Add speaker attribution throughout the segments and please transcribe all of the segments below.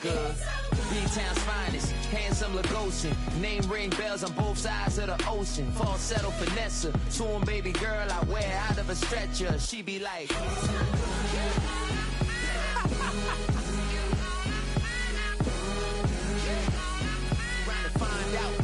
Speaker 1: good. B-Town's finest, handsome Lagosin. Name ring bells on both sides of the ocean. Falsetto finesse, swoon baby girl I wear out of a stretcher. She be like, trying to find out.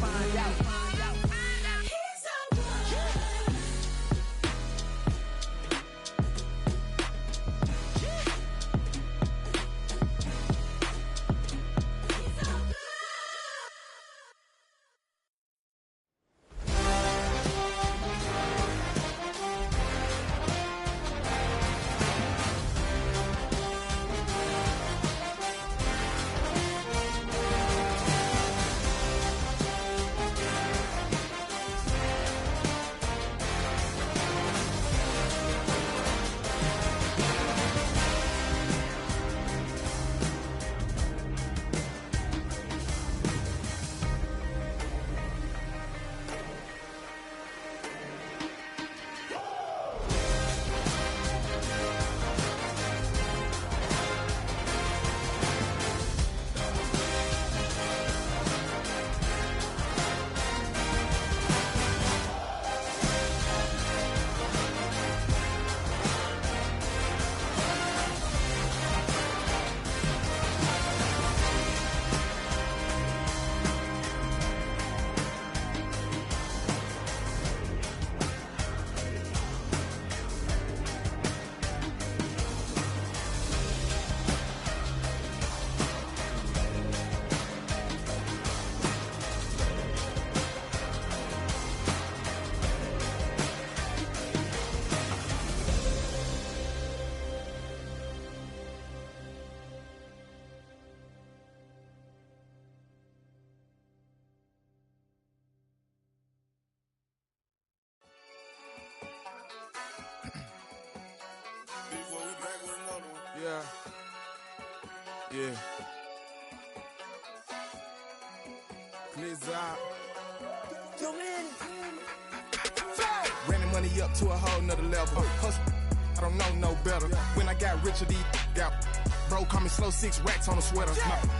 Speaker 2: Yeah. Glizz out. Running money up to a whole nother level. Hustle, I don't know no better. When I got richer, these got bro, call me slow, 6 racks on a sweater.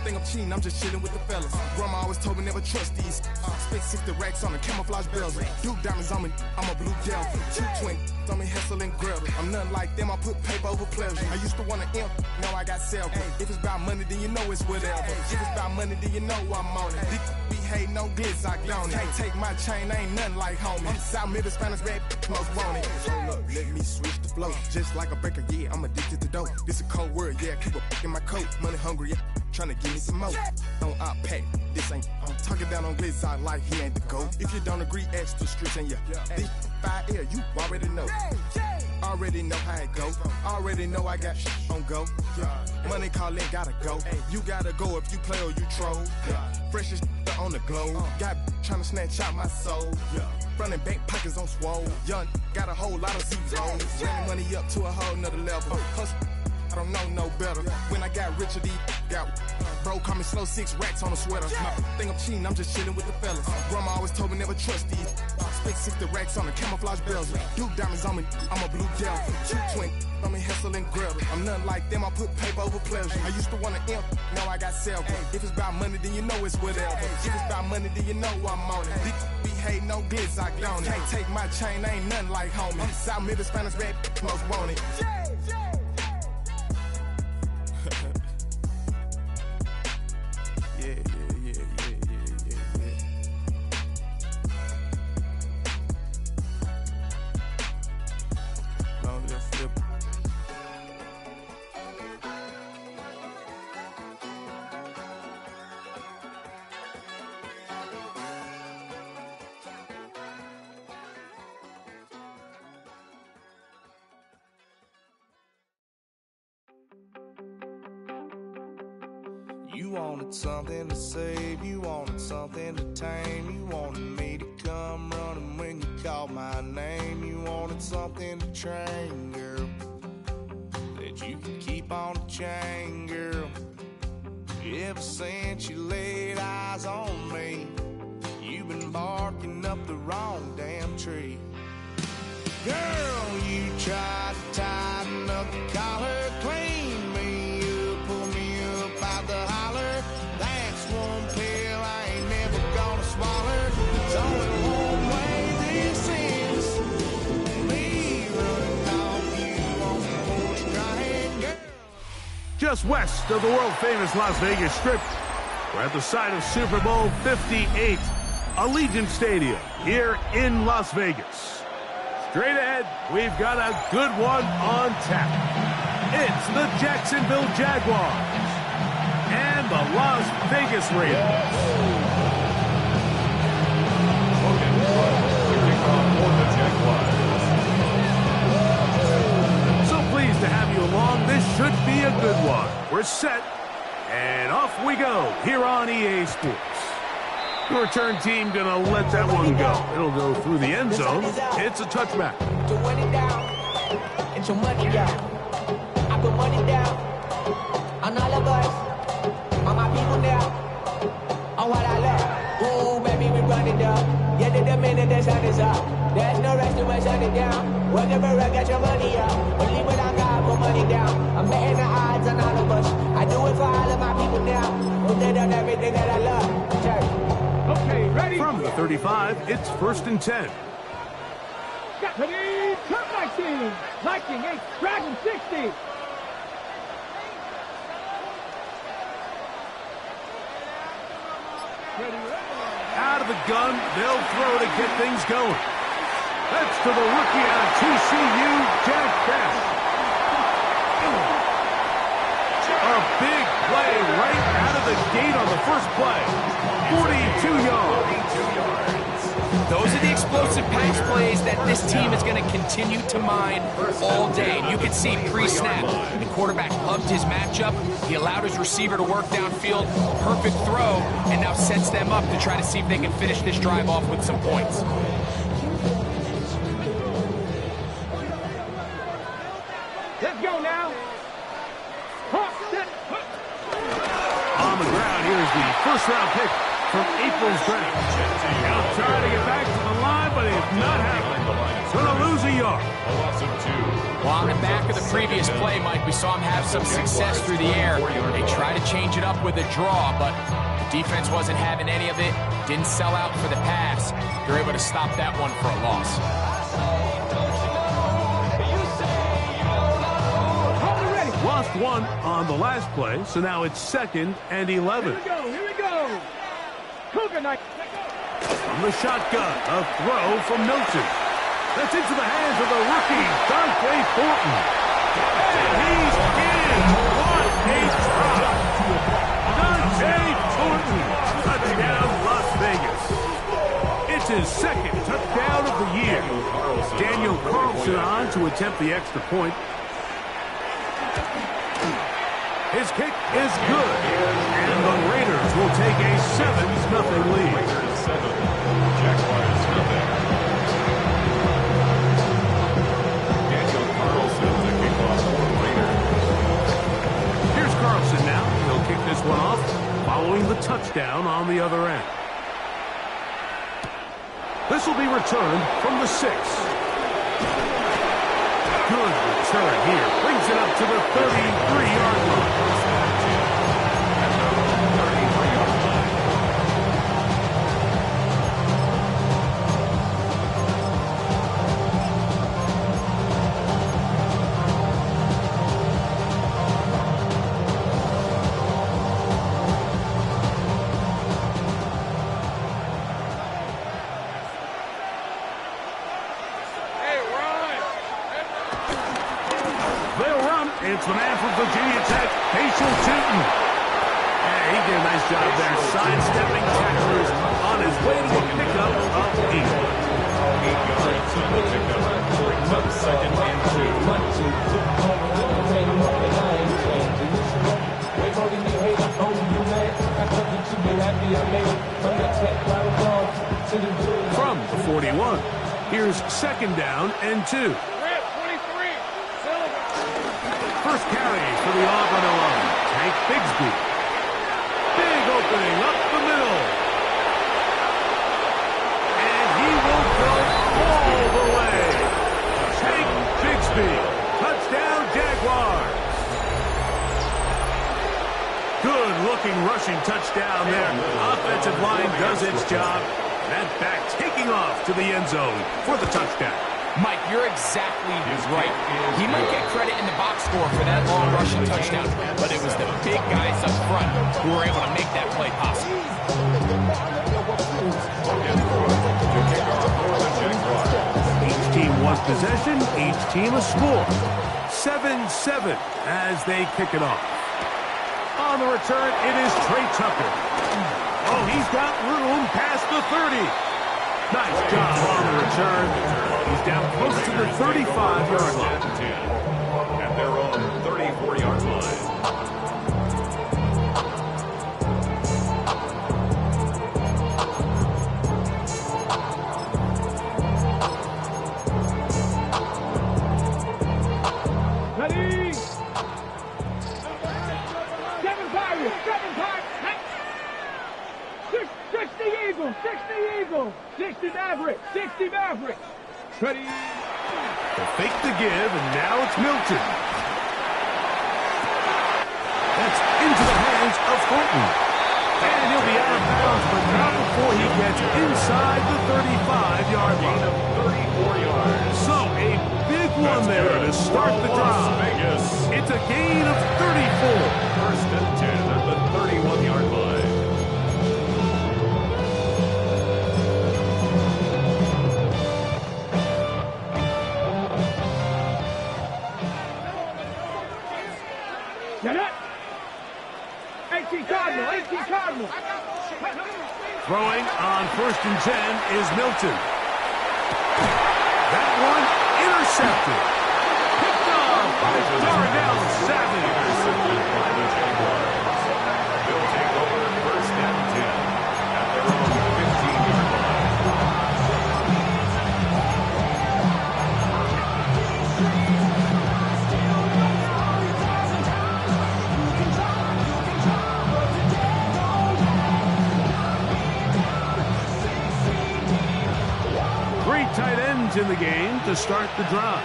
Speaker 2: Think I'm cheating, I'm just chilling with the fellas. Grandma always told me never trust these. Spent 60 racks on the camouflage bells. Duke diamonds on me, I'm a blue gel. 220 on me, Hessel and Gretel. I'm nothing like them, I put paper over pleasure. I used to want to imp, now I got self. If it's about money, then you know it's whatever. If it's about money, then you know I'm on it. These be hating no glitz, I don't. Can't take my chain, ain't nothing like homie. South Middle Spanish red, most want it. Hold up, let me switch the flow. Just like a baker, yeah, I'm addicted to dope. This a cold word, yeah, keep a in my coat. Money hungry, yeah, tryna give me some more. Don't I pack, this ain't. I'm talking down on glitz, I like he ain't the GOAT. If you don't agree, ask the streets and yeah. This 5 air, you already know. Already know how it go. Already know I got shit on go. Money calling, gotta go. You gotta go if you play or you troll. Freshest on the globe. Got tryna snatch out my soul. Running bank pockets on swole. Young, got a whole lot of zeros. Running money up to a whole nother level. Hustle, I don't know no better. When I got richer, these got bro, call me slow, 6 racks on a sweater. Think I'm cheating, I'm just chilling with the fellas. Grandma always told me never trust these. Spent 60 racks on the camouflage bells. Duke diamonds on me, I'm a blue gel. 220 on me, Hessel and Gretel. I'm nothing like them, I put paper over pleasure. I used to want to imp, now I got self. If it's about money, then you know it's whatever. If it's about money, then you know I'm on it. These be hating no glitz, I don't. Can't take my chain, ain't nothing like homie. South Middle Spanish red, most want it.
Speaker 3: You wanted something to save, you wanted something to tame. You wanted me to come running when you called my name. You wanted something to train, girl, that you could keep on the chain, girl. Ever since you laid eyes on me, you've been barking up the wrong damn tree. Girl, you tried to tighten up the collar, clean me up, pull me up out the holler.
Speaker 4: just west of the world-famous Las Vegas Strip. We're at the site of Super Bowl 58, Allegiant Stadium, here in Las Vegas. Straight ahead, we've got a good one on tap. It's the Jacksonville Jaguars and the Las Vegas Raiders. So pleased to have you along. This should be a good one. We're set, and off we go here on EA Sports. The return team gonna let that one go. It'll go through the end zone. It's a touchback.
Speaker 5: To win it down, and your money down. I put money down on all of us, on my people now, on what I love. Ooh, baby, we run it down. Yeah, the minute the sun is up. There's no rest to us, shut it down. Whatever, I got your money up. Believe what I got, put money down. I'm betting the odds on all of us. I do it for all of my people now. Who did on everything that I love. Check.
Speaker 4: Okay, ready? From the 35, it's 1st and 10.
Speaker 6: Ready, turn 19. Viking 8, Dragon 60.
Speaker 4: Out of the gun, they'll throw to get things going. That's to the rookie out of TCU, Jack Best. A big play right out of the gate on the first play. 42 yards.
Speaker 7: Those are the explosive pass plays that this team is going to continue to mine all day. And you can see pre-snap, the quarterback loved his matchup. He allowed his receiver to work downfield, perfect throw, and now sets them up to try to see if they can finish this drive off with some points.
Speaker 6: Let's go now.
Speaker 4: On the ground, here's the first-round pick from April's draft. He'll try to get back to the line, but it's not happening. Going to lose a yard.
Speaker 7: Well, on the back of the previous play, Mike, we saw him have some success through the air. They tried to change it up with a draw, but the defense wasn't having any of it. Didn't sell out for the pass. They're able to stop that one for a loss.
Speaker 4: Lost one on the last play, so now it's 2nd and 11.
Speaker 6: Here we go. Cougar night.
Speaker 4: From the shotgun, a throw from Milton. That's into the hands of the rookie, Dante Thornton. And he's in. What a drop. Dante Thornton. Touchdown, Las Vegas. It's his 2nd touchdown of the year. Daniel Carlson on to attempt the extra point. His kick is good, and the Raiders will take a 7-0 lead. Here's Carlson now. He'll kick this one off, following the touchdown on the other end. This will be returned from the 6. Good return here. Brings it up to the 33-yard line. It's the man from Virginia Tech, Patriot Tootin. And he did a nice job there, sidestepping tacklers on his way to a pickup of 8. 8 yards on the pickup. Brings up 2nd and 2. From the 41, here's 2nd down and 2. First carry for the Auburn alum, Tank Bigsby. Big opening up the middle. And he will go all the way. Tank Bigsby. Touchdown, Jaguars. Good-looking rushing touchdown there. Offensive line does its job. That back taking off to the end zone for the touchdown.
Speaker 7: Mike, you're exactly right. He might get credit in the box score for that long rushing touchdown, but it was the big guys up front who were able to make that play possible.
Speaker 4: Each team wants possession, each team a score. 7-7 as they kick it off. On the return, it is Trey Tucker. Oh, he's got room past the 30. Nice job on the return. He's down close to the 35-yard line.
Speaker 8: At their own 34-yard line.
Speaker 6: Ready? 7 Pirates, 7 Pirates. 60 Eagles, 60 Eagles, 60 Mavericks, 60 Mavericks. Ready?
Speaker 4: They fake the give, and now it's Milton. That's into the hands of Thornton. And he'll be out of bounds, but not before he gets inside the 35-yard line.
Speaker 8: 34 yards.
Speaker 4: So, a big one there to start the drive. It's a gain of 34.
Speaker 8: First and 10 at the 31-yard line.
Speaker 6: Get it. 18 Cardinal, 18 Cardinal.
Speaker 4: Throwing on 1st and 10 is Milton. That one intercepted. Picked off by Darnell Savage.
Speaker 8: They'll take over 1st and 10 at their own 15-yard line.
Speaker 4: Tight ends in the game to start the drive.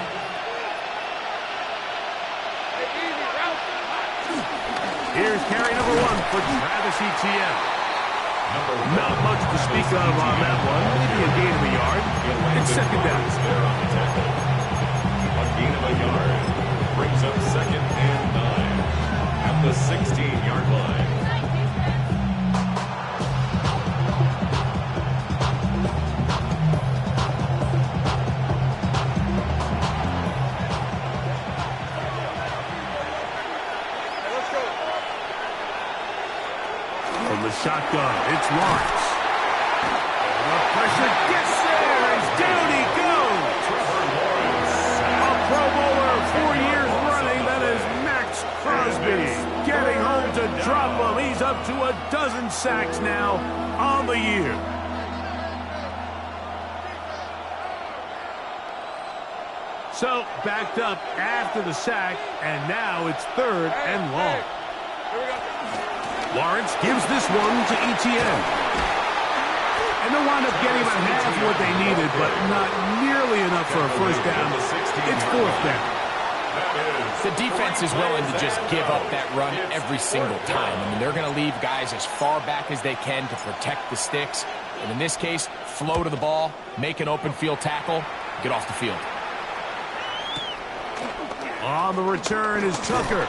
Speaker 4: Here's carry number 1 for Travis Etienne. Not much to speak of on that one. Maybe a gain of a yard. It's second down.
Speaker 8: A gain of a yard brings up 2nd and 9 at the 16-yard line.
Speaker 4: Shotgun, it's Lawrence. The pressure gets there, and down he goes. A Pro Bowler 4 years running, that is Max Crosby. Getting home to drop him. He's up to a dozen sacks now on the year. So, backed up after the sack, and now it's 3rd and long. Lawrence gives this one to Etienne. And they'll wind up getting about half of what they needed, but not nearly enough for a first down. It's 4th down.
Speaker 7: The defense is willing to just give up that run every single time. I mean, they're going to leave guys as far back as they can to protect the sticks. And in this case, flow to the ball, make an open field tackle, get off the field.
Speaker 4: On the return is Tucker.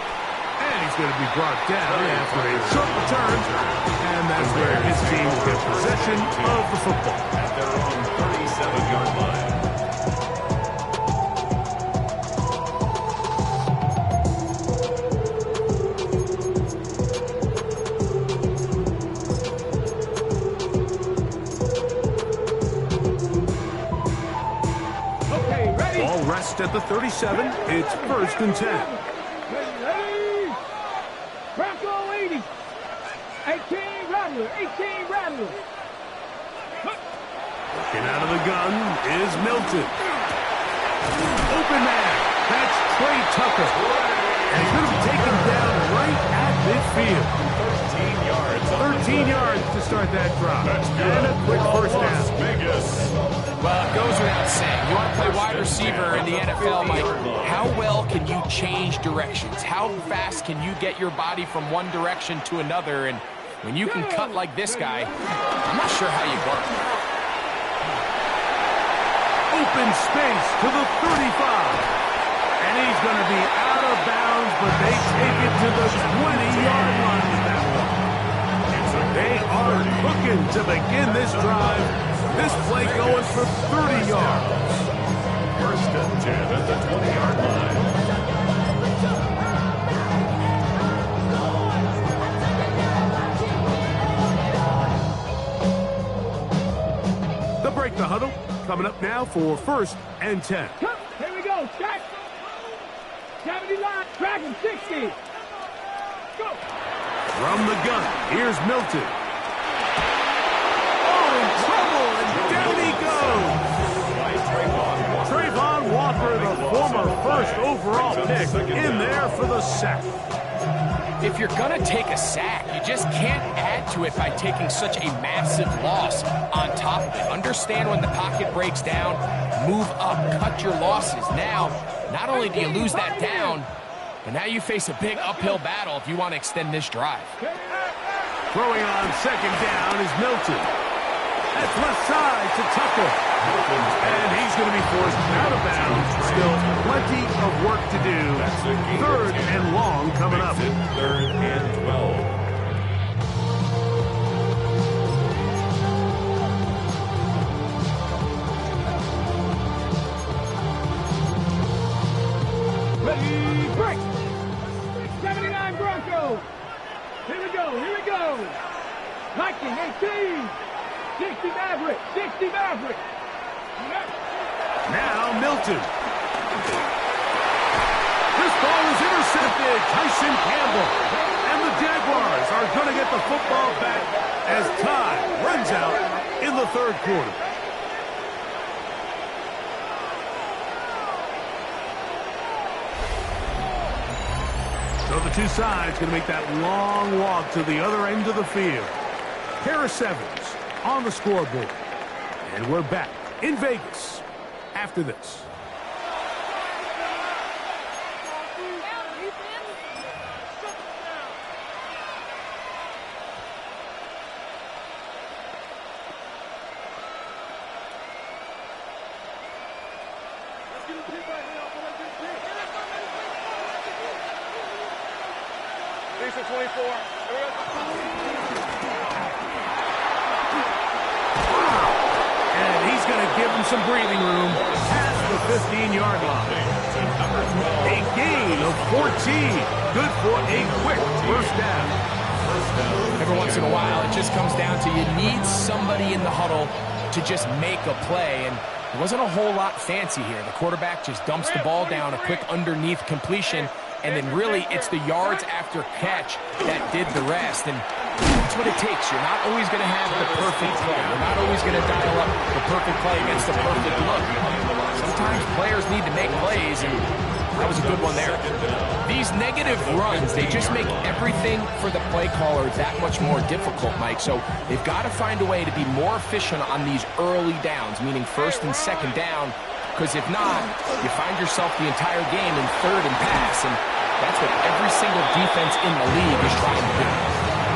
Speaker 4: And he's going to be brought down after a short return. And that's where his team will get possession of the football.
Speaker 8: At their own 37-yard line.
Speaker 6: Okay, ready?
Speaker 4: Ball rests at the 37. It's 1st and 10.
Speaker 6: Ready? Bronco 80. 18 Rattler, 18 Rattler.
Speaker 4: Looking out of the gun is Milton. Open man. That's Trey Tucker. And he's going to be taken down right at midfield.
Speaker 8: 13 yards.
Speaker 4: 13 yards to start that drive. And a quick first down.
Speaker 7: Well, it goes without saying. You want to play wide receiver in the NFL, Mike. How well can you change directions? How fast can you get your body from one direction to another? And when you can cut like this guy, I'm not sure how you guard him.
Speaker 4: Open space to the 35. And he's going to be out of bounds, but they take it to the 20-yard line with that one. They are looking to begin this drive. This play going for 30 yards.
Speaker 8: First and 10 at the 20-yard line.
Speaker 4: The break the huddle coming up now for first and 10.
Speaker 6: Here we go, check. 70 line, track him, 60. Go.
Speaker 4: From the gun, here's Milton. Oh, in trouble, and down he goes. Trayvon Walker, the former first overall pick, in there for the sack.
Speaker 7: If you're going to take a sack, you just can't add to it by taking such a massive loss on top of it. Understand when the pocket breaks down, move up, cut your losses. Now, not only do you lose that down, but now you face a big uphill battle if you want to extend this drive.
Speaker 4: Throwing on second down is Milton. That's left side to Tucker. And he's going to be forced out of bounds. Still plenty of work to do. Third and long coming up.
Speaker 8: Third and 12.
Speaker 6: Ready, break. 79 Broncos. Here we go, here we go. Viking 18. 60 Maverick, 60 Maverick.
Speaker 4: Now Milton. This ball is intercepted. Tyson Campbell. And the Jaguars are going to get the football back as time runs out in the third quarter. So the two sides going to make that long walk to the other end of the field. Pair of sevens on the scoreboard. And we're back in Vegas after this. Some breathing room past the 15-yard line. A gain of 14. Good for a quick first down.
Speaker 7: Every once in a while, it just comes down to you need somebody in the huddle to just make a play, and it wasn't a whole lot fancy here. The quarterback just dumps the ball down, a quick underneath completion, and then really it's the yards after catch that did the rest. And that's what it takes. You're not always going to have the perfect play. You're not always going to dial up the perfect play against the perfect look. Sometimes players need to make plays, and that was a good one there. These negative runs, they just make everything for the play caller that much more difficult, Mike. So they've got to find a way to be more efficient on these early downs, meaning first and second down, because if not, you find yourself the entire game in third and pass, and that's what every single defense in the league is trying to do.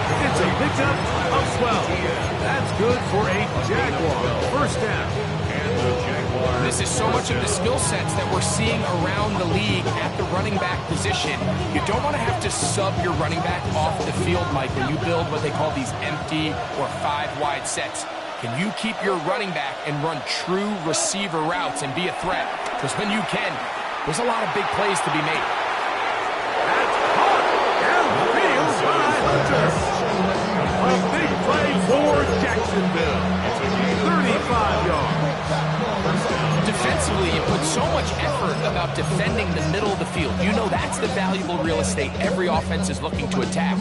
Speaker 4: It's a pickup of 12. That's good for a Jaguar. First down.
Speaker 7: This is so much of the skill sets that we're seeing around the league at the running back position. You don't want to have to sub your running back off the field, Mike, when you build what they call these empty or 5-wide sets. Can you keep your running back and run true receiver routes and be a threat? Because when you can, there's a lot of big plays to be made.
Speaker 4: That's caught downfield by Hunter. A big play for Jacksonville. 35 yards.
Speaker 7: Defensively, you put so much effort about defending the middle of the field. You know that's the valuable real estate every offense is looking to attack.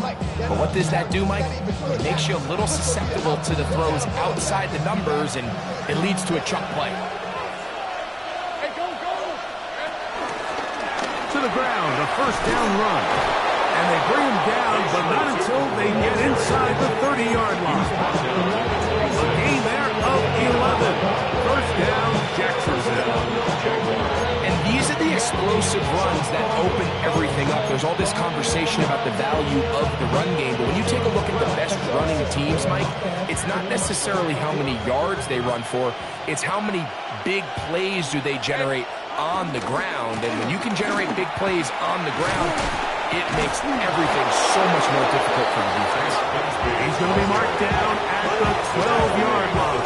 Speaker 7: But what does that do, Mike? It makes you a little susceptible to the throws outside the numbers, and it leads to a chunk play.
Speaker 4: To the ground, a first down run. And they bring him down, but not until they get inside the 30-yard line. A gain there of 11. First down, Jacksonville.
Speaker 7: And these are the explosive runs that open everything up. There's all this conversation about the value of the run game, but when you take a look at the best running teams, Mike, it's not necessarily how many yards they run for, it's how many big plays do they generate on the ground. And when you can generate big plays on the ground, it makes everything so much more difficult for the defense.
Speaker 4: He's going to be marked down at the 12-yard line.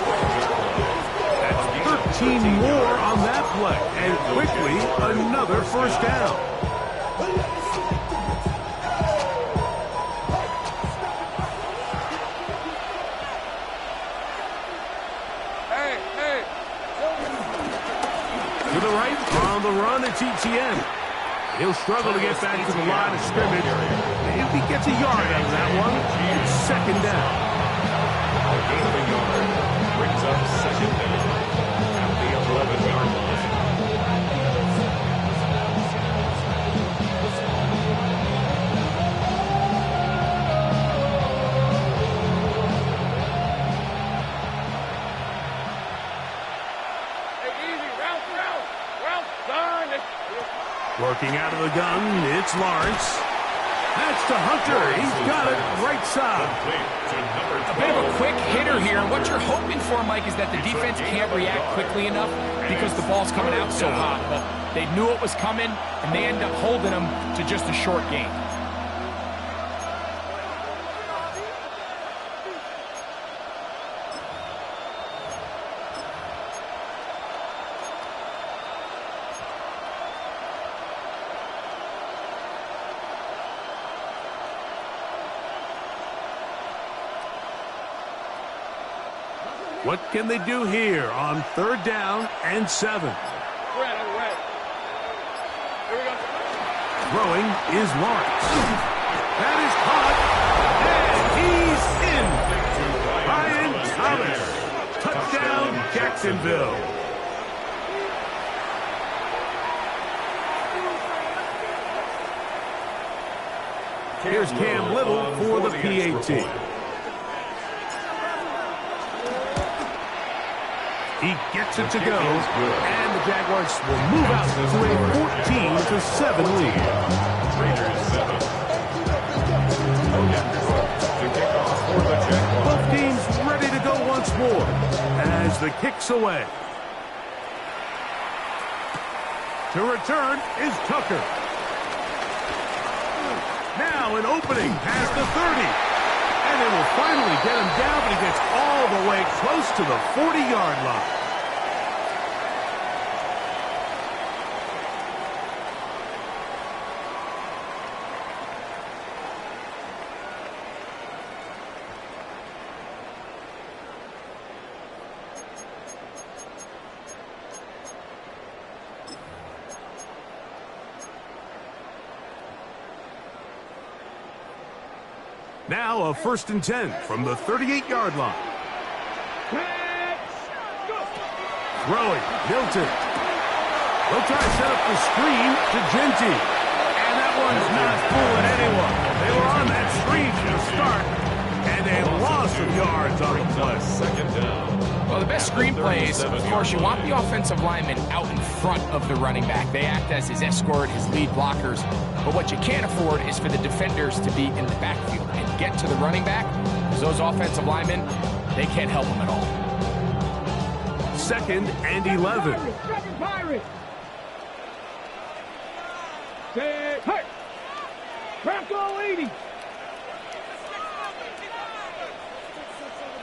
Speaker 4: That's 13 more on that play, and quickly another first down. To the right, on the run, it's ETN. He'll struggle to get back to the line of scrimmage. If he gets a yard out of that one, it's second down.
Speaker 8: A gain of a yard brings up second down at the 11-yard line.
Speaker 4: Working out of the gun, it's Lawrence. That's to Hunter. He's got it right side.
Speaker 7: A bit of a quick hitter here. What you're hoping for, Mike, is that the defense can't react quickly enough because the ball's coming out so hot. But they knew it was coming, and they end up holding them to just a short gain.
Speaker 4: What can they do here on third down and 7? Throwing is Lawrence. That is caught, and he's in. Ryan Thomas. Touchdown, Jacksonville. Here's Cam Little for the PAT. He gets it to go, and the Jaguars will move out to a 14-7 lead.
Speaker 8: Raiders 7. To kick off for the Jaguars.
Speaker 4: Both teams ready to go once more as the kick's away. To return is Tucker. Now an opening past the 30. And they will finally get him down, but he gets all the way close to the 40-yard line. Now a 1st and 10 from the 38-yard line. Throwing, Milton. They'll try to set up the screen to Genty. And that one's not fooling anyone. They were on that screen to start, and a loss of yards on the play.
Speaker 8: Second down.
Speaker 7: Well, the best screen plays, of course, you want the offensive lineman out in front of the running back. They act as his escort, his lead blockers. But what you can't afford is for the defenders to be in the backfield and get to the running back, because those offensive linemen, they can't help them at all.
Speaker 4: 2nd and 11.
Speaker 6: Second Pirates. Hey! Bronco 80.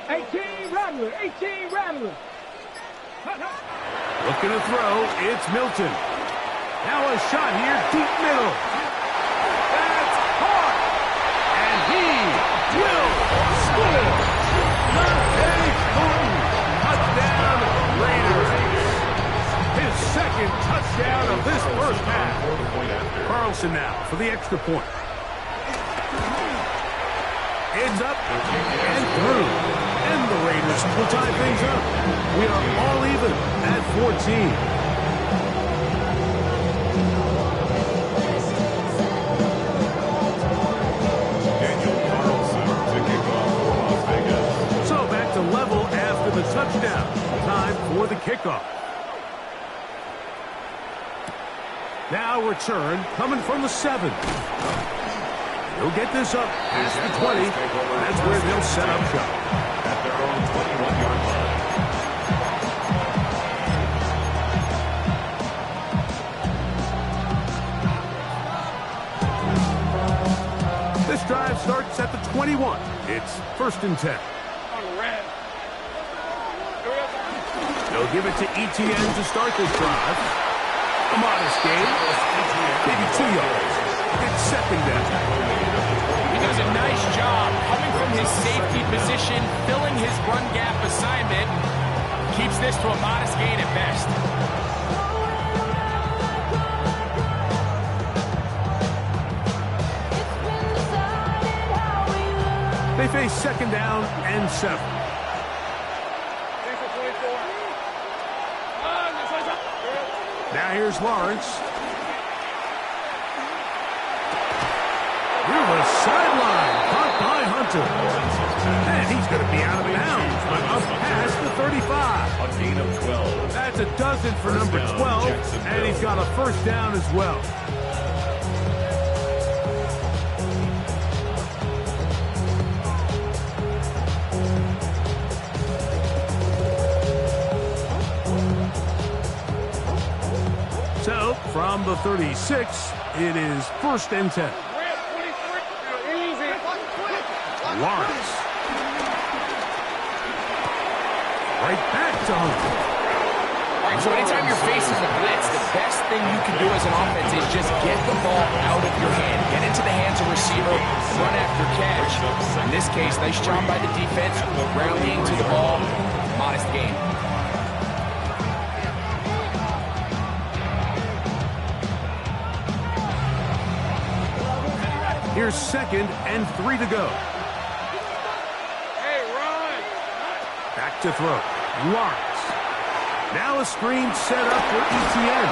Speaker 6: 18 Rattler. 18 Rattler.
Speaker 4: Looking to throw, it's Milton. Now a shot here, deep middle. That's caught. And he will score. Dante Thornton. Touchdown, Raiders. His second touchdown of this first half. Carlson now for the extra point. It's up and through. And the Raiders will tie things up. We are all even at 14.
Speaker 8: Daniel Carlson to kick off for Las Vegas.
Speaker 4: So back to level after the touchdown. Time for the kickoff. Now return coming from the 7. He'll get this up past the 20. That's where they'll set up shop.
Speaker 8: At their own 21-yard line.
Speaker 4: This drive starts at the 21. It's 1st and 10. They'll give it to ETN to start this drive. A modest gain. Maybe 2 yards. It's 2nd down.
Speaker 7: He does a nice job coming from his safety position, filling his run gap assignment. Keeps this to a modest gain at best.
Speaker 4: They face 2nd down and 7. Now here's Lawrence. Through the sideline, caught by Hunter. And he's going to be out of bounds, up past the 35.
Speaker 8: A gain of 12.
Speaker 4: That's a dozen for number 12, and he's got a 1st down as well. So, from the 36, it is 1st and 10. Lawrence. Right back to Hunter.
Speaker 7: All right, so anytime you're facing the blitz, the best thing you can do as an offense is just get the ball out of your hand. Get into the hands of receiver, run after catch. In this case, nice job by the defense, rallying to the ball, modest gain.
Speaker 4: Here's 2nd and 3 to go. Back to throw. Lawrence. Now a screen set up for ETN.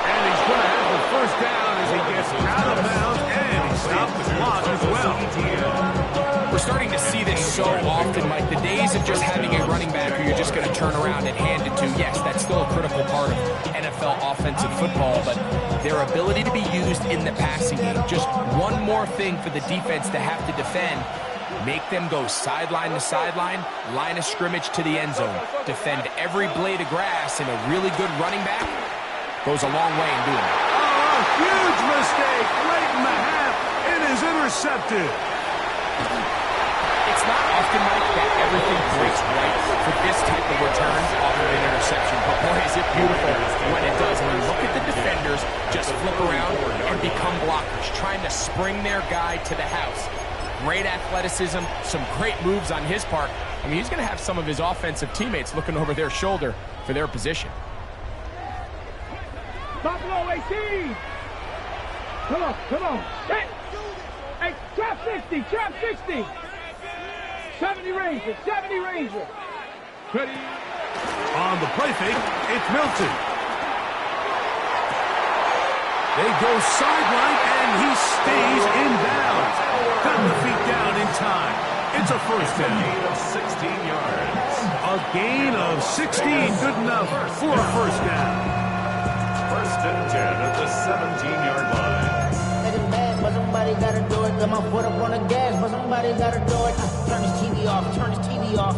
Speaker 4: And he's going to have the 1st down as he gets out of bounds, and he stopped the clock as well.
Speaker 7: We're starting to see this so often, Mike. The days of just having a running back who you're just going to turn around and hand it to, yes, that's still a critical part of NFL offensive football, but their ability to be used in the passing game, just one more thing for the defense to have to defend. Make them go sideline to sideline, line of scrimmage to the end zone. Defend every blade of grass, and a really good running back goes a long way in doing it.
Speaker 4: Oh, huge mistake late in the half. It is intercepted.
Speaker 7: It's not often, Mike, that everything breaks right for this type of return off of an interception. But boy, is it beautiful when it does. I mean, look at the defenders just flip around and become blockers, trying to spring their guy to the house. Great athleticism, some great moves on his part. I mean, he's going to have some of his offensive teammates looking over their shoulder for their position.
Speaker 6: Buffalo AC! Come on. Hey, trap 60. 70 Ranger. Ready.
Speaker 4: On the play fake, it's Milton. They go sideline, and he stays in bounds. Got the feet down in time. It's a 1st down.
Speaker 8: A gain of 16 yards.
Speaker 4: A gain of 16, good enough for a 1st down.
Speaker 8: 1st and 10 at the 17-yard line.
Speaker 5: Niggas mad, but somebody gotta do it. Got my foot up on the gas, but somebody gotta do it. Turn this TV off.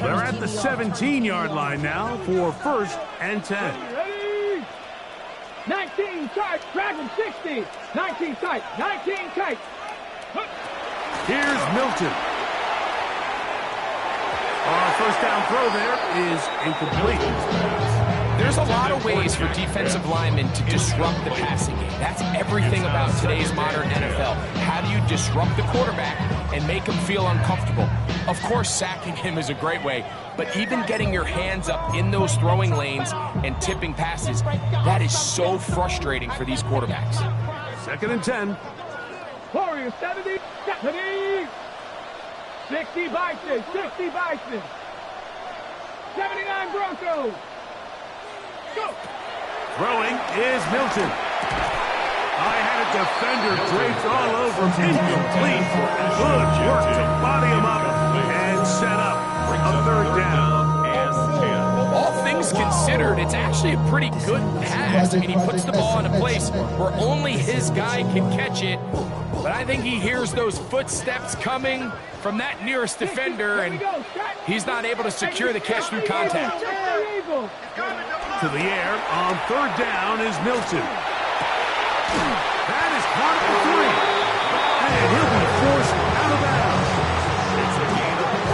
Speaker 4: They're at the 17-yard line now for 1st and 10.
Speaker 6: Ready? 19 tight, dragon 60. 19 tight.
Speaker 4: Here's Milton. Our 1st down throw there is incomplete.
Speaker 7: There's a lot of ways for defensive linemen to disrupt the passing game. That's everything about today's modern NFL. How do you disrupt the quarterback and make him feel uncomfortable? Of course, sacking him is a great way, but even getting your hands up in those throwing lanes and tipping passes, that is so frustrating for these quarterbacks.
Speaker 4: 2nd and 10.
Speaker 6: Warriors 70. 60 Bison. 79 Broncos. Go.
Speaker 4: Throwing is Milton. I had a defender draped all over him. Incomplete. Good work to body him up and set up a 3rd down.
Speaker 7: All things considered, it's actually a pretty good pass. I mean, he puts the ball in a place where only his guy can catch it. But I think he hears those footsteps coming from that nearest defender, and he's not able to secure the catch through contact.
Speaker 4: To the air on third down is Milton. That is caught for 3. And he'll be forced out of bounds.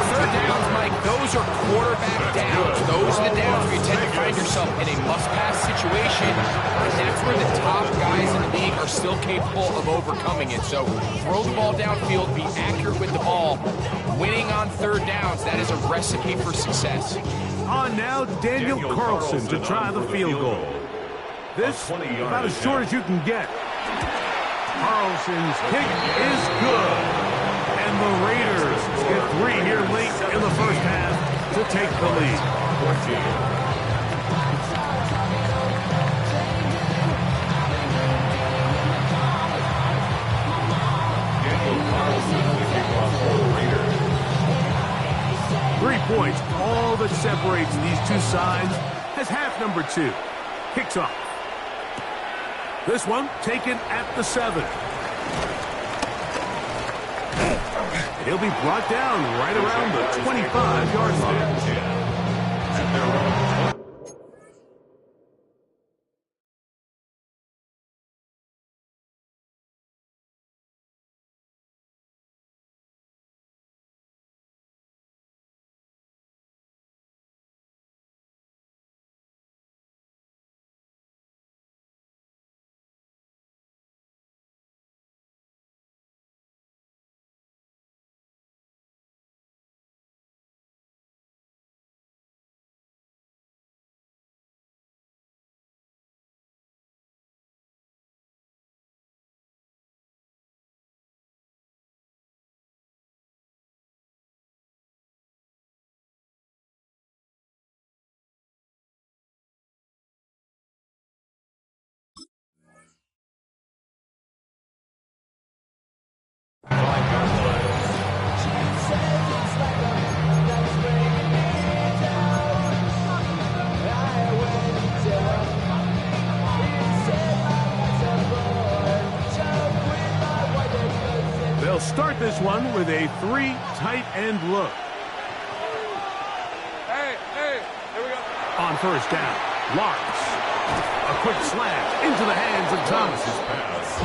Speaker 7: Third downs, Mike, those are quarterback downs. Those are the downs where you tend to find yourself in a must-pass situation, and that's where the top guys in the league are still capable of overcoming it. So throw the ball downfield, be accurate with the ball. Winning on third downs, that is a recipe for success.
Speaker 4: On now, Daniel Carlson to try the field goal. This about as short as you can get. Carlson's kick is good. And the Raiders get 3 here late in the first half to take the lead.
Speaker 8: Daniel Carlson, the kickoff for the Raiders.
Speaker 4: 3 points, all that separates these two sides as half number 2 kicks off. This one taken at the 7. He'll be brought down right around the 25-yard line. They'll start this one with a 3 tight end look.
Speaker 6: Hey, here we go.
Speaker 4: On first down, Lawrence. A quick slant into the hands of Thomas.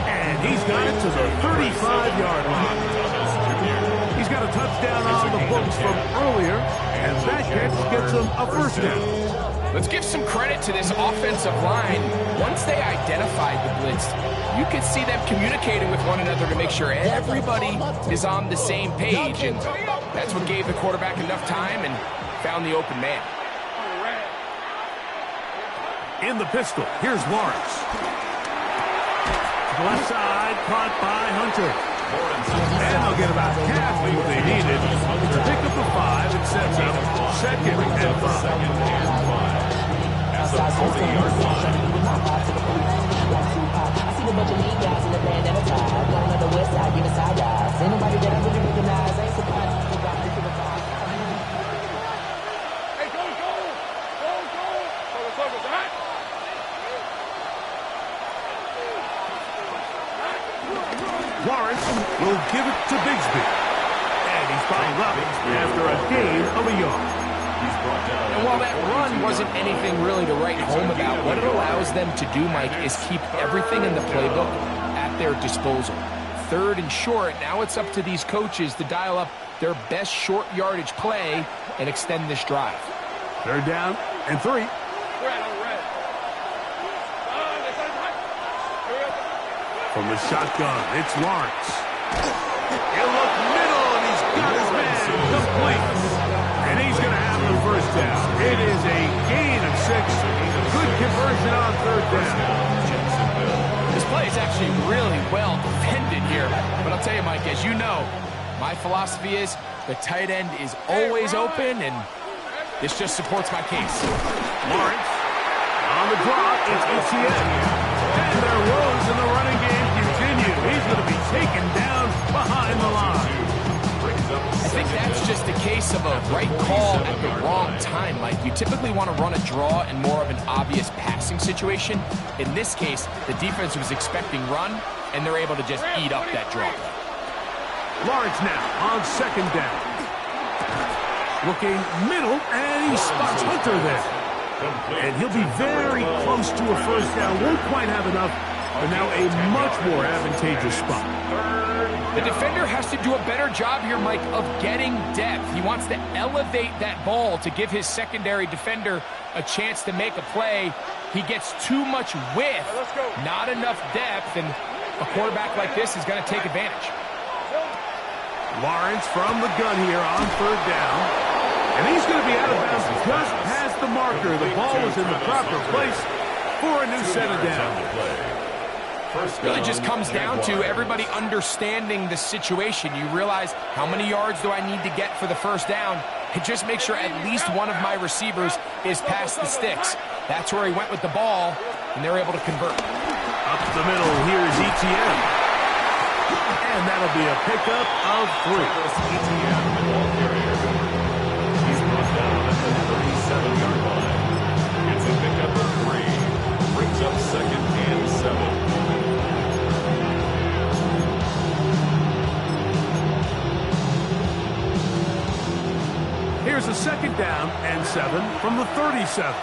Speaker 4: And he's got it to the 35-yard line. He's got a touchdown on the books from earlier, and that catch gets him a first down.
Speaker 7: Let's give some credit to this offensive line. Once they identified the blitz, you could see them communicating with one another to make sure everybody is on the same page, and that's what gave the quarterback enough time and found the open man.
Speaker 4: In the pistol, here's Lawrence. Left side, caught by Hunter. And they'll get about half of what they needed to pick up the 5 and sets up 2nd and 5.
Speaker 8: At the 40-yard line.
Speaker 5: I see a bunch of lead guys in the band and a tie. Down on the west side, giving side eyes. Ain't nobody that I really recognize. Ain't surprised to see about to the five.
Speaker 6: Hey, go! Focus, all right?
Speaker 4: Lawrence will give it to Bigsby. And he's fouled up after a gain of a yard.
Speaker 7: And while that run wasn't anything really to write home about, what it allows them to do, Mike, is keep everything in the playbook at their disposal. 3rd and short, now it's up to these coaches to dial up their best short yardage play and extend this drive.
Speaker 4: 3rd down and 3. From the shotgun, it's Lawrence. He'll look middle, and he's got his man complete. And he's going to have the first down. It is a gain of 6. Good conversion on 3rd down.
Speaker 7: This play is actually really well defended here. But I'll tell you, Mike, as you know, my philosophy is the tight end is always open, and this just supports my case.
Speaker 4: Lawrence on the drop, it's ETN. And their woes in the running game continue. He's going to be taken down behind the line.
Speaker 7: I think that's just a case of a right call at the wrong time, Mike. You typically want to run a draw in more of an obvious passing situation. In this case, the defense was expecting run. and they're able to just eat up that draw play.
Speaker 4: Lawrence now on second down. Looking middle, and he spots Hunter there. And he'll be very close to a first down. Won't quite have enough, but now a much more advantageous spot.
Speaker 7: The defender has to do a better job here, Mike, of getting depth. He wants to elevate that ball to give his secondary defender a chance to make a play. He gets too much width, not enough depth, and a quarterback like this is going to take advantage.
Speaker 4: Lawrence from the gun here on third down. And he's going to be out of bounds just past the marker. The ball is in the proper place for a new set of downs.
Speaker 7: Really just comes down to everybody understanding the situation. You realize how many yards do I need to get for the first down, and just make sure at least one of my receivers is past the sticks. That's where he went with the ball, and they're able to convert.
Speaker 4: Up the middle, here's ETN. And that'll be a pickup of 3.
Speaker 8: He's brought down at the 37-yard line. It's a pickup of 3. Brings up second and 7.
Speaker 4: Here's a second down and 7 from the 37.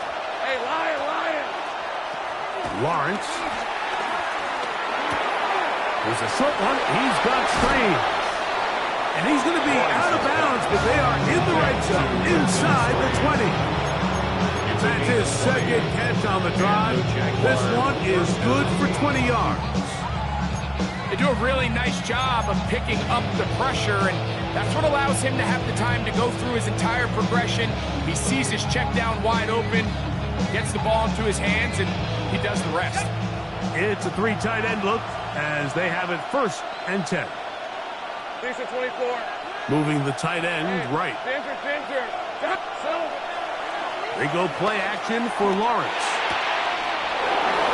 Speaker 6: Hey, Lion!
Speaker 4: Lawrence. Here's a short one. He's got Strain. And he's going to be out of bounds, but they are in the right zone, inside the 20. That's his second catch on the drive. This one is good for 20 yards.
Speaker 7: They do a really nice job of picking up the pressure, and that's what allows him to have the time to go through his entire progression. He sees his check down wide open, gets the ball into his hands, and he does the rest.
Speaker 4: It's a 3 tight end look as they have it first and 10.
Speaker 6: 24.
Speaker 4: Moving the tight end right.
Speaker 6: Ginger.
Speaker 4: They go play action for Lawrence.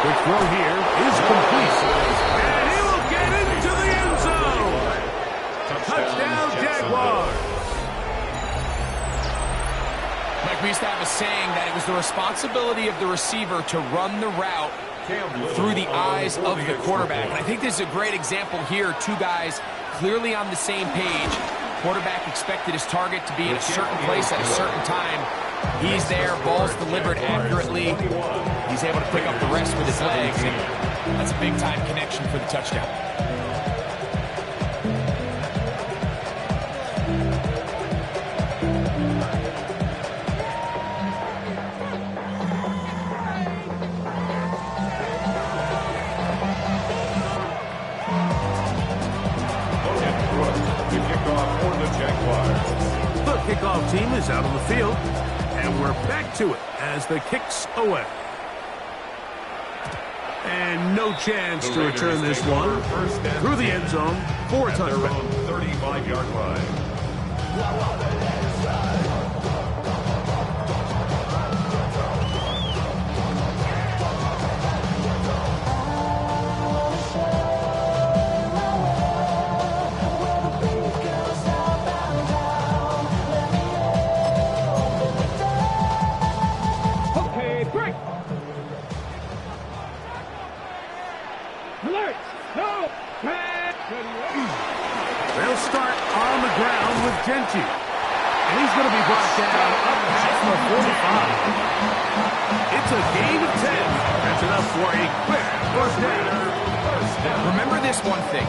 Speaker 4: Quick throw here is complete. And he will get into the end zone. Touchdown, Jaguars.
Speaker 7: Mike, we used to have a saying that it was the responsibility of the receiver to run the route through the eyes of the quarterback. And I think this is a great example here. 2 guys clearly on the same page. Quarterback expected his target to be in a certain place at a certain time. He's there, ball's delivered accurately. He's able to pick up the rest with his legs, and that's a big-time connection for the touchdown.
Speaker 4: The kickoff team is out on the field, and we're back to it as the kick's away. And no chance to return this one through the end zone for a touchback.
Speaker 8: 35-yard line.
Speaker 4: They'll start on the ground with Genchi. And he's going to be brought down up past the 45. It's a gain of 10. That's enough for a quick first down.
Speaker 7: Remember this one thing.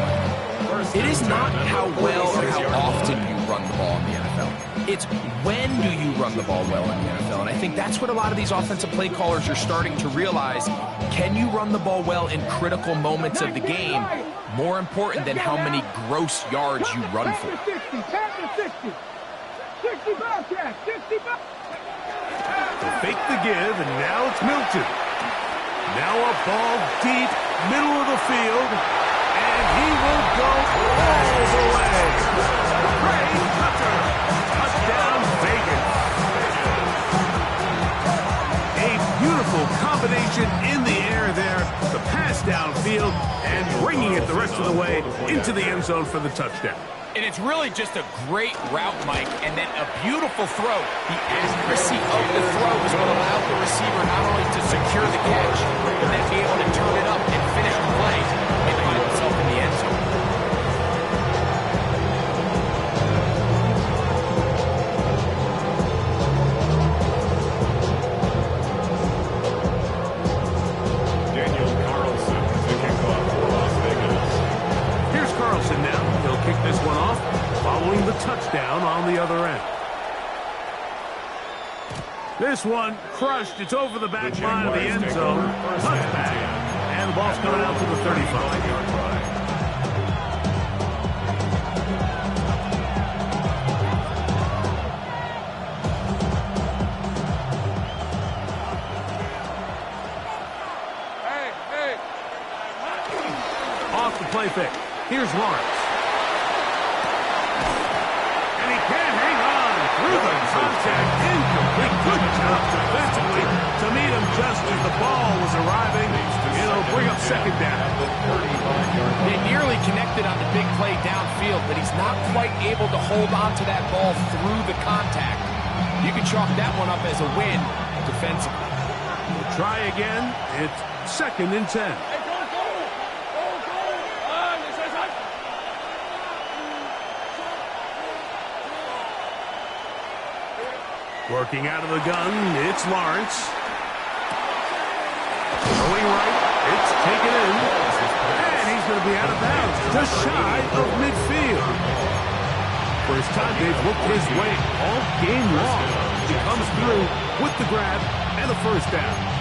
Speaker 7: It is not how well or how often you run the ball in the NFL. It's when do you run the ball well in the NFL. And I think that's what a lot of these offensive play callers are starting to realize. Can you run the ball well in critical moments of the game? More important than how many gross yards you run for.
Speaker 6: 60 Bobcat, 60 Bobcat.
Speaker 4: They fake the give, and now it's Milton. Now a ball deep, middle of the field, and he will go all the way. Ray Tucker, touchdown Vegas. A beautiful combination in the air there, the pass downfield, and bringing it the rest of the way into the end zone for the touchdown.
Speaker 7: And it's really just a great route, Mike, and then a beautiful throw. The accuracy of the throw is what allowed the receiver not only to secure the catch, but then be able to turn it up and finish the play and find himself
Speaker 4: touchdown on the other end. This one crushed. It's over the back line of the end zone. Touchback. And the ball's coming out to the 35-yard line. Off the play fake. Here's Lawrence. And he can't hang on through the contact. Incomplete. Good job defensively to meet him just as the ball was arriving. It'll bring up second down.
Speaker 7: They nearly connected on the big play downfield, but he's not quite able to hold on to that ball through the contact. You can chalk that one up as a win defensively.
Speaker 4: We'll try again. It's second and 10. Working out of the gun, it's Lawrence. Going right, it's taken in. And he's going to be out of bounds, just shy of midfield. First time they've looked his way all game long. He comes through with the grab and a first down.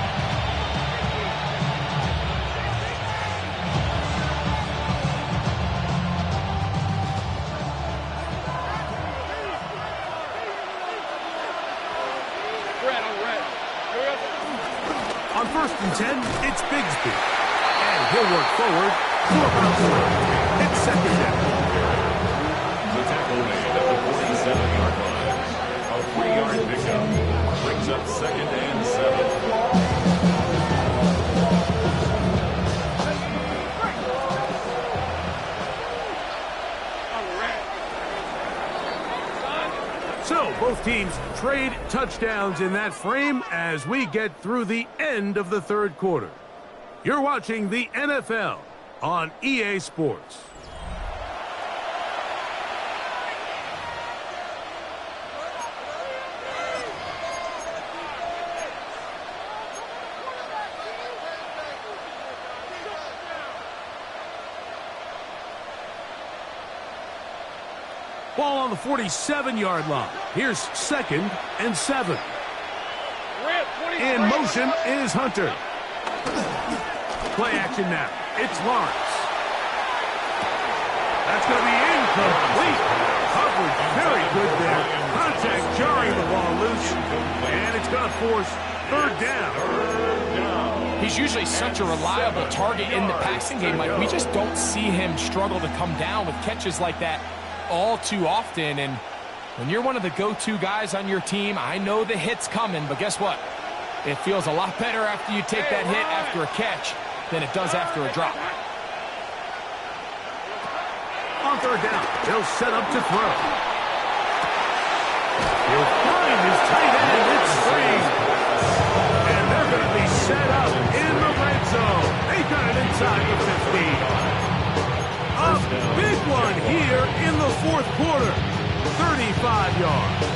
Speaker 4: On first and 10, it's Bigsby. And he'll work forward for about 4. It's second down.
Speaker 8: The tackle made at the 47-yard line. A 3-yard pickup brings up second and 7.
Speaker 4: So, both teams trade touchdowns in that frame as we get through the end of the third quarter. You're watching the NFL on EA Sports. Ball on the 47-yard line. Here's second and 7. In motion is Hunter. Play action now. It's Lawrence. That's going to be incomplete. Coverage very good there. Contact jarring the ball loose. And it's going to force third down.
Speaker 7: He's usually such a reliable target in the passing game. Like, we just don't see him struggle to come down with catches like that all too often. And when you're one of the go-to guys on your team, I know the hit's coming, but guess what? It feels a lot better after you take that hit after a catch than it does after a drop.
Speaker 4: On third down, they'll set up to throw. He'll find his tight end. It's free. And they're going to be set up in the red zone. They got it inside the 15. A big one here in the fourth quarter. 35 yards.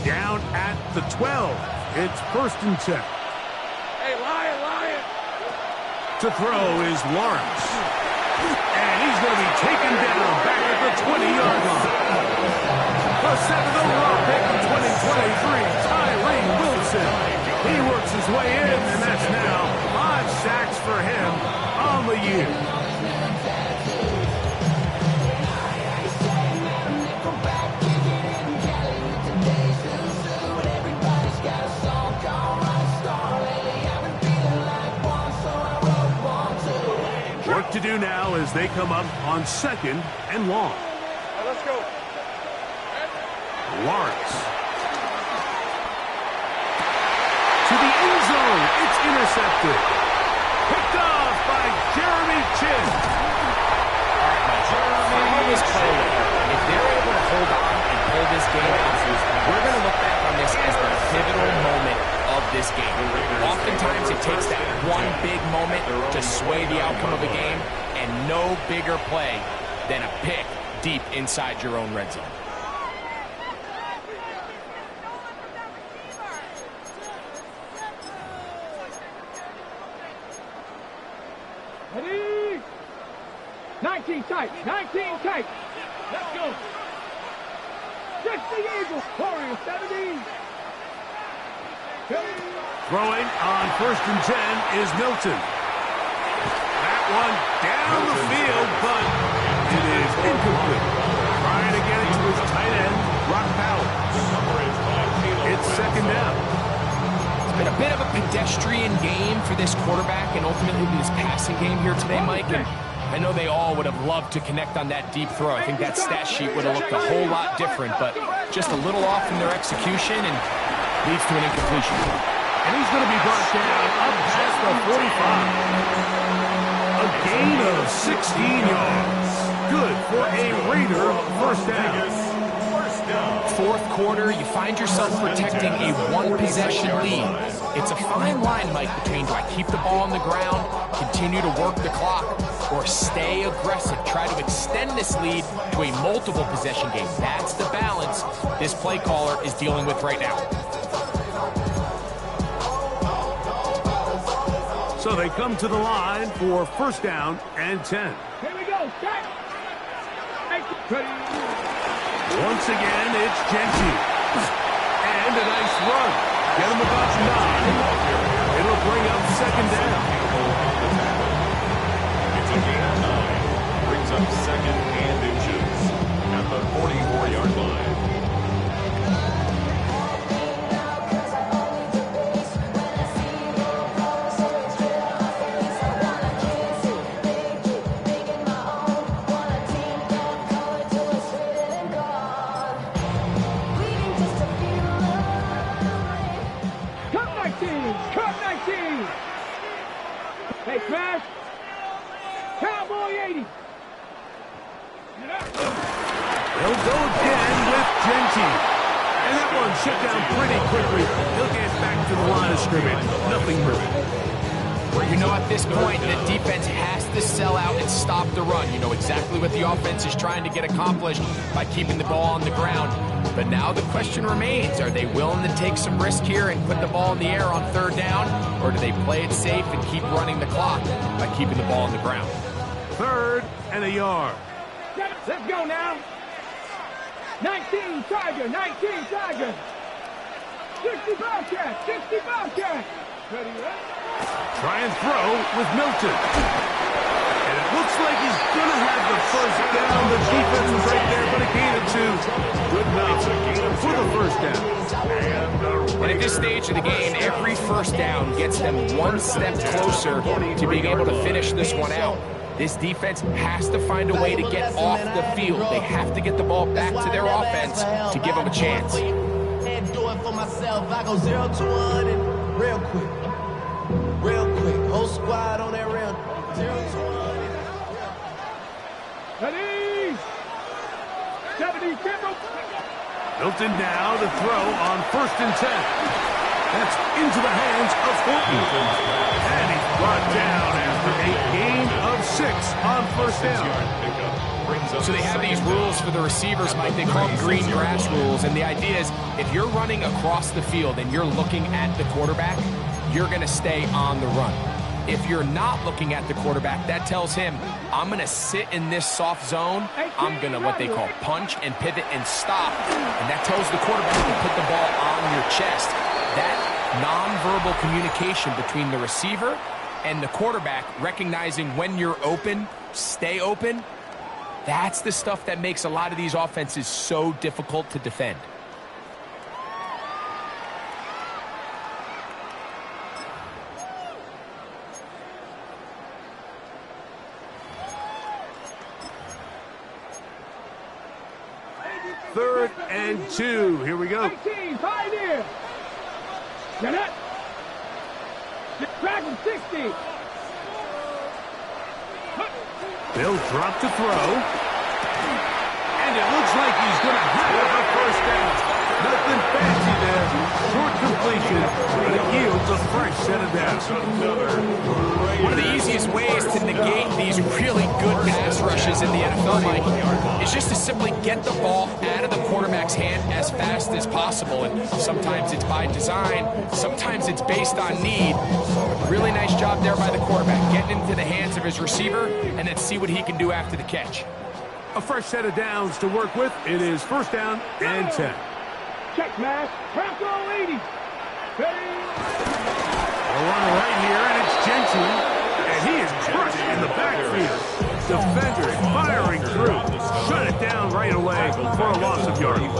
Speaker 4: Down at the 12. It's first and 10.
Speaker 6: Hey, Lion!
Speaker 4: To throw is Lawrence. And he's going to be taken down back at the 20-yard line. The seventh overall pick of 2023, Tyree Wilson. He works his way in, and that's now 5 sacks for him on the year. Work to do now as they come up on second and long.
Speaker 6: Let's go.
Speaker 4: Lawrence. To the end zone. It's intercepted. Picked off by Jeremy Chin.
Speaker 7: Follow this play. If they're able to hold on and pull this game out, we're going to look back on this as the pivotal moment of this game. Oftentimes it takes that one big moment to sway the outcome of a game, and no bigger play than a pick deep inside your own red zone.
Speaker 6: Ready? 19 tight. 19 tight. Let's go. 60 Eagles. Warriors 17.
Speaker 4: Throwing on 1st and 10 is Milton. That one down the field, but it is incomplete. Trying to get it to his tight end, Brock Powell. It's 2nd down.
Speaker 7: It's been a bit of a pedestrian game for this quarterback and ultimately this passing game here today, Mike. And I know they all would have loved to connect on that deep throw. I think that stat sheet would have looked a whole lot different, but just a little off in their execution and leads to an incompletion.
Speaker 4: And he's going to be brought down up past the 45. A gain of 16 yards. Good for a Raider 1st down.
Speaker 7: 4th quarter, you find yourself protecting a 1-possession lead. It's a fine line, Mike, between do I keep the ball on the ground, continue to work the clock, or stay aggressive, try to extend this lead to a multiple possession game. That's the balance this play caller is dealing with right now.
Speaker 4: So they come to the line for 1st down and 10.
Speaker 6: Here we go. Set.
Speaker 4: Once again, it's Genty. And a nice run. Get him about 9. It'll bring up 2nd down.
Speaker 8: It's a gain of 9. Brings up 2nd and inches at the 44-yard line.
Speaker 6: Hey, Crash. Cowboy 80.
Speaker 4: They'll go again with Genty. And that one shut down pretty quickly. He'll get back to the line of scrimmage. Nothing moving.
Speaker 7: You know, at this point, the defense has to sell out and stop the run. You know exactly what the offense is trying to get accomplished by keeping the ball on the ground. But now the question remains, are they willing to take some risk here and put the ball in the air on 3rd down? Or do they play it safe and keep running the clock by keeping the ball on the ground?
Speaker 4: 3rd and a yard.
Speaker 6: Let's go now. 19 Tiger, 19 Tiger. 60 Bobcat, 60 Bobcat. Ready, right?
Speaker 4: Try and throw with Milton. And it looks like he's going to have the 1st down. The defense was right there, but a gain of 2. Good enough for the 1st down.
Speaker 7: And at this stage of the game, every 1st down gets them 1 step closer to being able to finish this one out. This defense has to find a way to get off the field. They have to get the ball back to their offense to give them a chance.
Speaker 5: And do it for myself. I go 0 to 100 real quick. Real quick. Whole squad on that real 0 to 100.
Speaker 6: Ready. 70 Campbell.
Speaker 4: Milton now to throw on 1st and 10. That's into the hands of Horton. And he's brought down after a gain of 6 on 1st down.
Speaker 7: So they have these rules for the receivers, Mike. They call them green grass rules. And the idea is if you're running across the field and you're looking at the quarterback, you're going to stay on the run. If you're not looking at the quarterback, that tells him, I'm going to sit in this soft zone. I'm going to what they call punch and pivot and stop. And that tells the quarterback to put the ball on your chest. That nonverbal communication between the receiver and the quarterback, recognizing when you're open, stay open, that's the stuff that makes a lot of these offenses so difficult to defend.
Speaker 4: Third and 2. Here we go.
Speaker 6: 18, Pioneer. Get it. Drag him 60.
Speaker 4: They'll drop to throw. And it looks like he's going to have a 1st down. Nothing fancy there. Short completion, but it yields a fresh set of downs.
Speaker 7: One of the easiest ways to negate these really good pass rush approaches in the NFL, Mike, is just to simply get the ball out of the quarterback's hand as fast as possible. And sometimes it's by design, sometimes it's based on need. Really nice job there by the quarterback, getting into the hands of his receiver, and then see what he can do after the catch.
Speaker 4: A fresh set of downs to work with. It is first down and 10.
Speaker 6: Check, man. Half goal 80.
Speaker 4: A run right here, and it's Gentry, and he is crushed in the backfield. Defenders firing through. Shut it down right away for a loss of yardage.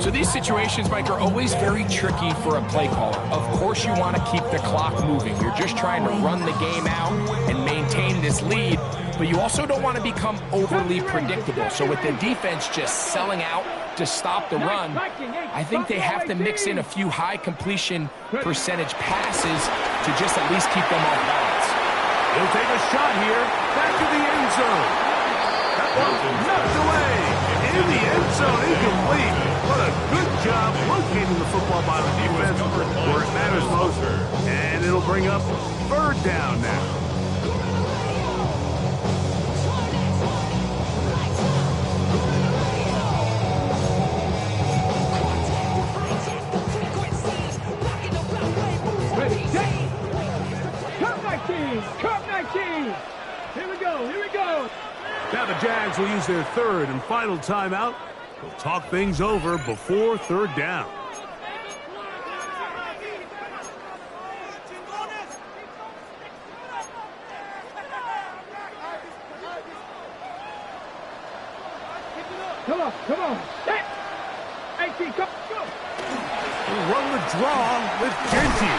Speaker 7: So these situations, Mike, are always very tricky for a play caller. Of course you want to keep the clock moving. You're just trying to run the game out and maintain this lead, but you also don't want to become overly predictable. So with the defense just selling out to stop the run, I think they have to mix in a few high completion percentage passes to just at least keep them off balance.
Speaker 4: He'll take a shot here, back to the end zone. That one knocked away. In the end zone, incomplete. What a good job locating the football by the defense where it matters most. And it'll bring up third down now.
Speaker 6: Cup 19. Here we go. Here we go.
Speaker 4: Now the Jags will use their third and final timeout. They'll talk things over before third down.
Speaker 6: Come on, come on. Hey, 18, come, go.
Speaker 4: Run the draw with Gentry.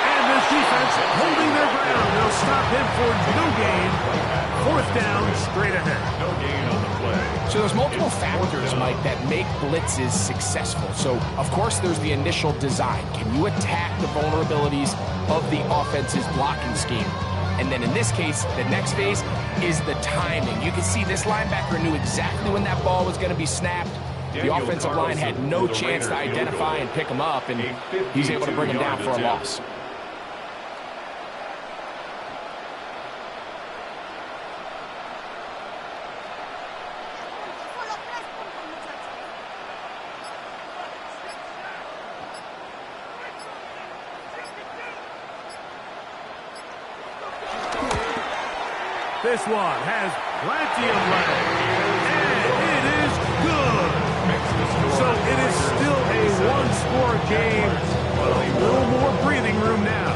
Speaker 4: And this defense holding their ground. They'll stop him for no gain. Fourth down, straight ahead.
Speaker 8: No gain on the play.
Speaker 7: So there's multiple factors, Mike, that make blitzes successful. So, of course, there's the initial design. Can you attack the vulnerabilities of the offense's blocking scheme? And then in this case, the next phase is the timing. You can see this linebacker knew exactly when that ball was going to be snapped. The offensive line had no chance to identify and pick him up, and he's able to bring him down for a loss.
Speaker 4: This one has plenty of leg, and it is good. So it is still a one-score game, but a little more breathing room now.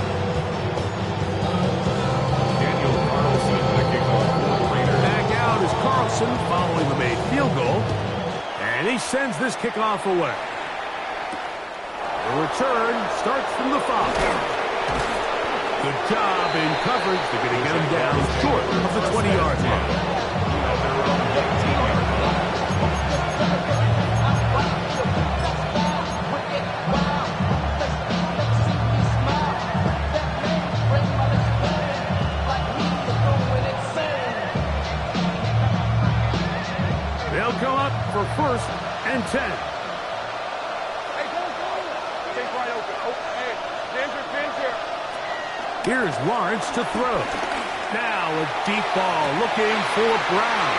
Speaker 8: Daniel Carlson, the kickoff coordinator.
Speaker 4: Back out is Carlson following the made field goal, and he sends this kickoff away. The return starts from the 5. Good job in coverage. They're going to get him down short of the 20-yard line. They'll go up for first and 10.
Speaker 6: Hey, go. Take right open. Oh, hey, Ginger.
Speaker 4: Here's Lawrence to throw. Now a deep ball looking for Brown.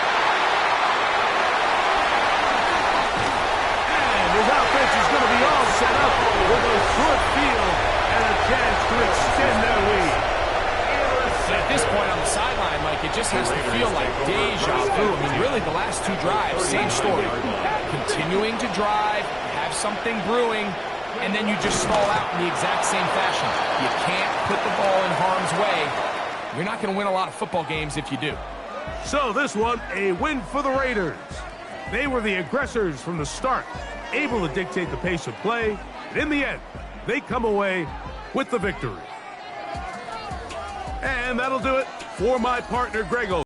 Speaker 4: And his offense is going to be all set up with a short field and a chance to extend their lead.
Speaker 7: At this point on the sideline, Mike, it just has to feel like deja vu. I mean, really, the last two drives, same story. Continuing to drive, have something brewing, and then you just stall out in the exact same fashion. You can't put the ball in harm's way. You're not going to win a lot of football games if you do.
Speaker 4: So this one, a win for the Raiders. They were the aggressors from the start, able to dictate the pace of play. And in the end, they come away with the victory. And that'll do it for my partner, Grego.